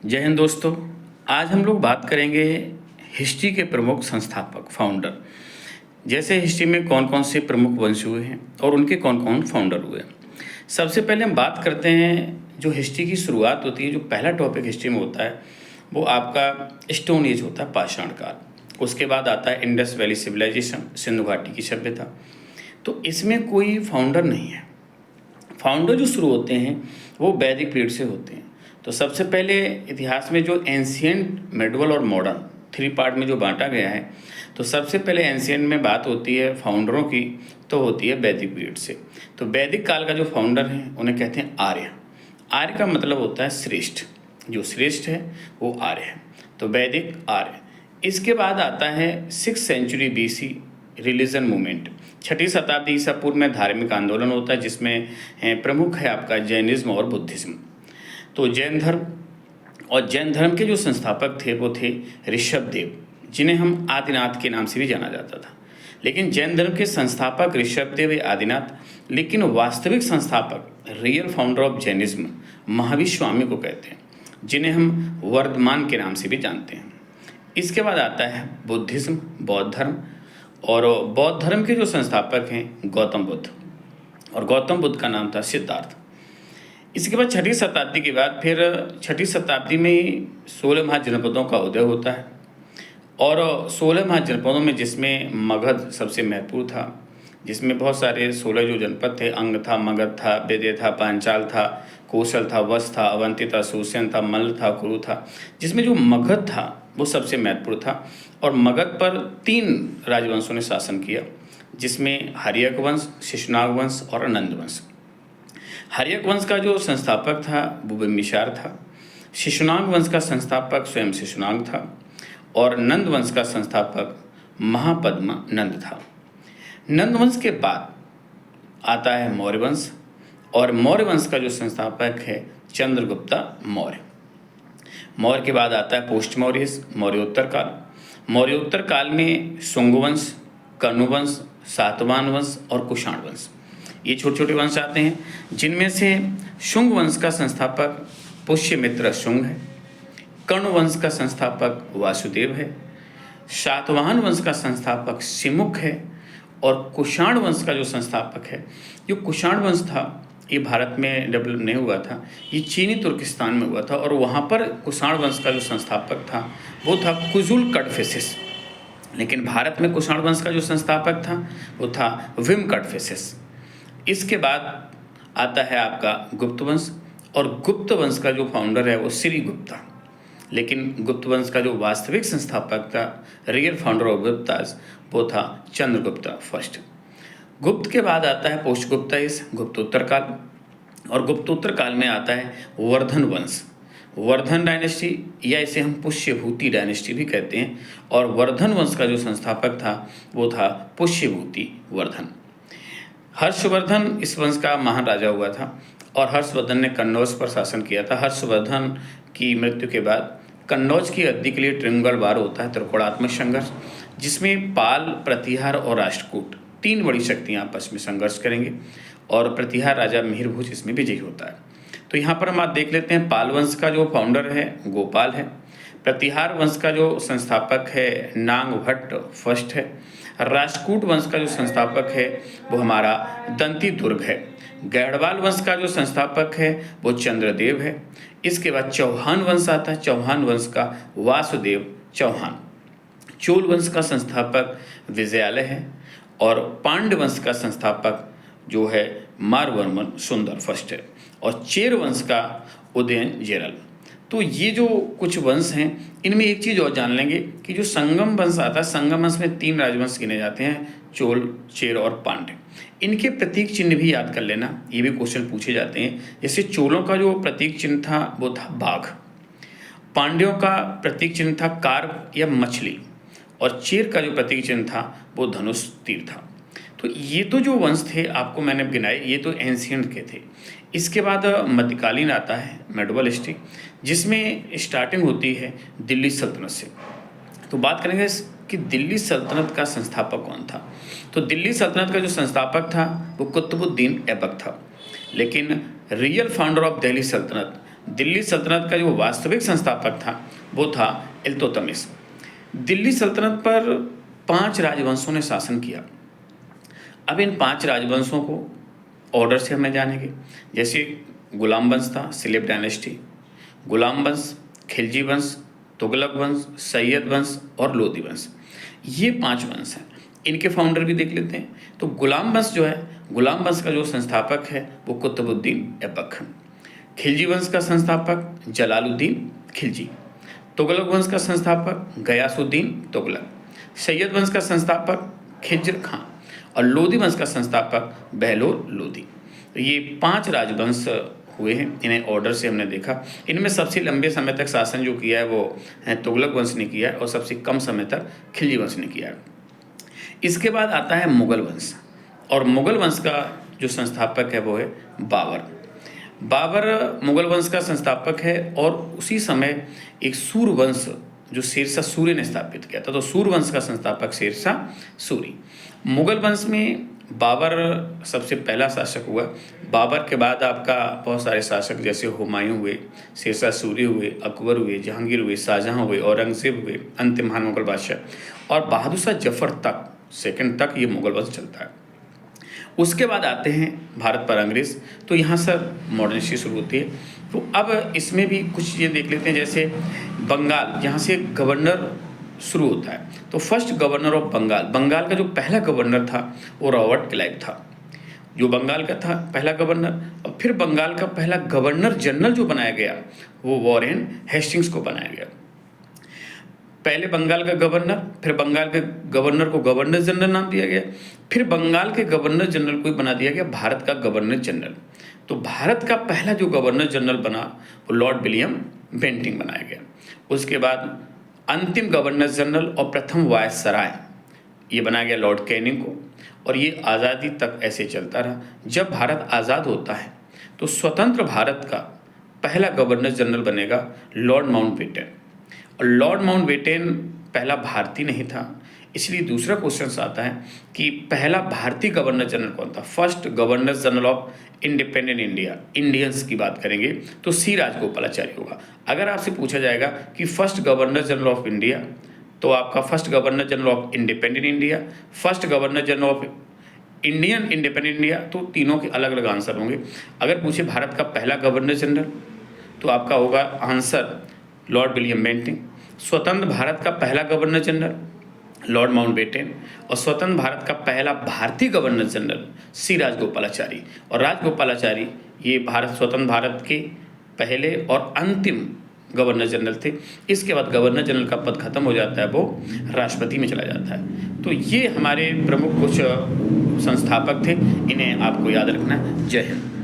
जय हिंद दोस्तों। आज हम लोग बात करेंगे हिस्ट्री के प्रमुख संस्थापक फाउंडर। जैसे हिस्ट्री में कौन कौन से प्रमुख वंश हुए हैं और उनके कौन कौन फाउंडर हुए हैं। सबसे पहले हम बात करते हैं जो हिस्ट्री की शुरुआत होती है, जो पहला टॉपिक हिस्ट्री में होता है वो आपका स्टोन एज होता है, पाषाण काल। उसके बाद आता है इंडस वैली सिविलाइजेशन, सिंधु घाटी की सभ्यता। तो इसमें कोई फाउंडर नहीं है। फाउंडर जो शुरू होते हैं वो वैदिक पीरियड से होते हैं। तो सबसे पहले इतिहास में जो एंशियंट, मिडवल और मॉडर्न 3 पार्ट में जो बांटा गया है, तो सबसे पहले एंशियंट में बात होती है फाउंडरों की, तो होती है वैदिक पीरियड से। तो वैदिक काल का जो फाउंडर है उन्हें कहते हैं आर्य। आर्य का मतलब होता है श्रेष्ठ, जो श्रेष्ठ है वो आर्य है। तो वैदिक आर्य। इसके बाद आता है 6th century BC religion movement. 6ठी शताब्दी ईसा पूर्व में धार्मिक आंदोलन होता है, जिसमें प्रमुख है आपका जैनिज्म और बुद्धिज्म। तो जैन धर्म, और जैन धर्म के जो संस्थापक थे वो थे ऋषभदेव, जिन्हें हम आदिनाथ के नाम से भी जाना जाता था। लेकिन जैन धर्म के संस्थापक ऋषभदेव या आदिनाथ, लेकिन वास्तविक संस्थापक, real founder of Jainism Mahavir Swami को कहते हैं, जिन्हें हम वर्धमान के नाम से भी जानते हैं। इसके बाद आता है बुद्धिज्म, बौद्ध धर्म। और बौद्ध धर्म के जो संस्थापक हैं गौतम बुद्ध, और गौतम बुद्ध का नाम था सिद्धार्थ। इसके बाद 6ठी शताब्दी के बाद फिर 6ठी शताब्दी में 16 महाजनपदों का उदय होता है। और 16 महाजनपदों में जिसमें मगध सबसे महत्वपूर्ण था, जिसमें बहुत सारे 16 जो जनपद थे, अंग था, मगध था, विदय था, पांचाल था, कौशल था, वश था, अवंती था, सुसेन था, मल्ल था, कुरु था। जिसमें जो मगध था वो सबसे महत्वपूर्ण था। और मगध पर 3 राजवंशों ने शासन किया, जिसमें हर्यक वंश, शिशुनाग वंश और नंद वंश। हर्यक वंश का जो संस्थापक था वो बिम्बिसार था। शिशुनाग वंश का संस्थापक स्वयं शिशुनाग था। और नंद वंश का संस्थापक महापद्मा नंद था। नंद वंश के बाद आता है मौर्य वंश, और मौर्य वंश का जो संस्थापक है चंद्रगुप्ता मौर्य। मौर्य के बाद आता है पोस्ट मौर्य, मौर्योत्तर काल। मौर्योत्तर काल में शुंग वंश, कनु वंश, सातवाहन वंश और कुषाण वंश, ये छोटे छोटे वंश आते हैं, जिनमें से शुंग वंश का संस्थापक पुष्यमित्र शुंग है, कर्ण वंश का संस्थापक वासुदेव है, सातवाहन वंश का संस्थापक सिमुख है, और कुषाण वंश का जो संस्थापक है, जो कुषाण वंश था ये भारत में डेवलप नहीं हुआ था, ये चीनी तुर्किस्तान में हुआ था। और वहाँ पर कुषाण वंश का जो संस्थापक था वो था कुजुल कड़फिसेस। लेकिन भारत में कुषाण वंश का जो संस्थापक था वो था विम कड़फिसेस। इसके बाद आता है आपका गुप्त वंश, और गुप्त वंश का जो फाउंडर है वो श्रीगुप्ता। लेकिन गुप्त वंश का जो वास्तविक संस्थापक था, रियल फाउंडर ऑफ गुप्तास, वो था चंद्रगुप्ता फर्स्ट। गुप्त के बाद आता है पोष्टगुप्ता इस गुप्तोत्तर काल, और गुप्तोत्तर काल में आता है वर्धन वंश, वर्धन डायनेस्टी, या इसे हम पुष्यभूति डायनेस्टी भी कहते हैं। और वर्धन वंश का जो संस्थापक था वो था पुष्यभूति वर्धन। हर्षवर्धन इस वंश का महान राजा हुआ था, और हर्षवर्धन ने कन्नौज पर शासन किया था। हर्षवर्धन की मृत्यु के बाद कन्नौज की गद्दी के लिए त्रिंगल वार होता है, त्रिकोणात्मक संघर्ष, जिसमें पाल, प्रतिहार और राष्ट्रकूट 3 बड़ी शक्तियां आपस में संघर्ष करेंगे, और प्रतिहार राजा मिहिरभोज इसमें विजयी होता है। तो यहाँ पर हम आप देख लेते हैं, पाल वंश का जो फाउंडर है गोपाल है, प्रतिहार वंश का जो संस्थापक है नाग भट्ट फर्स्ट है, राष्ट्रकूट वंश का जो संस्थापक है वो हमारा दंती दुर्ग है, गढ़वाल वंश का जो संस्थापक है वो चंद्रदेव है। इसके बाद चौहान वंश आता है, चौहान वंश का वासुदेव चौहान। चोल वंश का संस्थापक विजयालय है, और पांड्य वंश का संस्थापक जो है मारवर्मन सुंदर फर्स्ट है, और चेर वंश का उदयन जेरल। तो ये जो कुछ वंश हैं, इनमें एक चीज़ और जान लेंगे कि जो संगम वंश आता है, संगम वंश में 3 राजवंश गिने जाते हैं, चोल, चेर और पांड्य। इनके प्रतीक चिन्ह भी याद कर लेना, ये भी क्वेश्चन पूछे जाते हैं। जैसे चोलों का जो प्रतीक चिन्ह था वो था बाघ, पांड्यों का प्रतीक चिन्ह था कार्प या मछली, और चेर का जो प्रतीक चिन्ह था वो धनुष तीर था। तो ये तो जो वंश थे आपको मैंने गिनाए, ये तो एंशियंट के थे। इसके बाद मध्यकालीन आता है मेडवल हिस्ट्री, जिसमें स्टार्टिंग होती है दिल्ली सल्तनत से। तो बात करेंगे कि दिल्ली सल्तनत का संस्थापक कौन था। तो दिल्ली सल्तनत का जो संस्थापक था वो कुतुबुद्दीन ऐबक था। लेकिन रियल फाउंडर ऑफ दिल्ली सल्तनत दिल्ली सल्तनत का जो वास्तविक संस्थापक था वो था इल्तुतमिश। दिल्ली सल्तनत पर 5 राजवंशों ने शासन किया। अब इन 5 राजवंशों को ऑर्डर से हमें जानेंगे। जैसे गुलाम वंश था, सिलेब डायनेस्टी, गुलाम वंश, खिलजी वंश, तुगलक वंश, सैयद वंश और लोदी वंश। ये 5 वंश हैं। इनके फाउंडर भी देख लेते हैं। तो गुलाम वंश जो है, गुलाम वंश का जो संस्थापक है वो कुतुबुद्दीन ऐबक। खिलजी वंश का संस्थापक जलालुद्दीन खिलजी। तुगलक वंश का संस्थापक गयासुद्दीन तुगलक। सैयद वंश का संस्थापक खिज्र खां और लोदी वंश का संस्थापक बहलोल लोदी। तो ये 5 राजवंश हुए हैं। इन्हें ऑर्डर से हमने देखा। इनमें सबसे लंबे समय तक शासन जो किया है वो तुगलक वंश ने किया है और सबसे कम समय तक खिलजी वंश ने किया है। इसके बाद आता है मुगल वंश, और मुगल वंश का जो संस्थापक है वो है बाबर। बाबर मुगल वंश का संस्थापक है और उसी समय एक सूर वंश जो शेरशाह सूरी ने स्थापित किया था। तो सूर वंश का संस्थापक शेरशाह सूरी। मुगल वंश में बाबर सबसे पहला शासक हुआ। बाबर के बाद आपका बहुत सारे शासक जैसे हुमायूं हुए, शेरशाह सूरी हुए, अकबर हुए, जहांगीर हुए, शाहजहां हुए, औरंगजेब हुए, अंतिम महान मुगल बादशाह और बहादुर शाह जफर तक, सेकंड तक ये मुगल वंश चलता है। उसके बाद आते हैं भारत पर अंग्रेज़। तो यहाँ से मॉडर्न हिस्ट्री शुरू होती है। तो अब इसमें भी कुछ चीज़ें देख लेते हैं। जैसे बंगाल, यहाँ से गवर्नर शुरू होता है। तो first governor of Bengal, Bengal का जो पहला गवर्नर था वो रॉबर्ट क्लाइव था, जो बंगाल का था पहला गवर्नर। और फिर बंगाल का पहला गवर्नर जनरल जो बनाया गया वो वॉरेन हेस्टिंग्स को बनाया गया। पहले बंगाल का गवर्नर, फिर बंगाल के गवर्नर को गवर्नर जनरल नाम दिया गया, फिर बंगाल के गवर्नर जनरल को बना दिया गया भारत का गवर्नर जनरल। तो भारत का पहला जो गवर्नर जनरल बना वो लॉर्ड विलियम बेंटिंग बनाया गया। उसके बाद अंतिम गवर्नर जनरल और प्रथम वायसराय ये बनाया गया लॉर्ड कैनिंग को। और ये आज़ादी तक ऐसे चलता रहा। जब भारत आज़ाद होता है तो स्वतंत्र भारत का पहला गवर्नर जनरल बनेगा लॉर्ड माउंटबेटन। और लॉर्ड माउंटबेटन पहला भारतीय नहीं था, इसलिए दूसरा क्वेश्चन आता है कि पहला भारतीय गवर्नर जनरल कौन था। First governor general of independent India, Indians की बात करेंगे तो सी राजगोपालाचारी होगा। अगर आपसे पूछा जाएगा कि first governor general of India, तो आपका first governor general of independent India, first governor general of Indian independent India, तो तीनों के अलग अलग आंसर होंगे। अगर पूछे भारत का पहला गवर्नर जनरल तो आपका होगा आंसर लॉर्ड विलियम बेंटिंग। स्वतंत्र भारत का पहला गवर्नर जनरल लॉर्ड माउंटबेटन और स्वतंत्र भारत का पहला भारतीय गवर्नर जनरल सी राजगोपालाचारी। और राजगोपालाचारी ये स्वतंत्र भारत के पहले और अंतिम गवर्नर जनरल थे। इसके बाद गवर्नर जनरल का पद खत्म हो जाता है, वो राष्ट्रपति में चला जाता है। तो ये हमारे प्रमुख कुछ संस्थापक थे, इन्हें आपको याद रखना है। जय हिंद।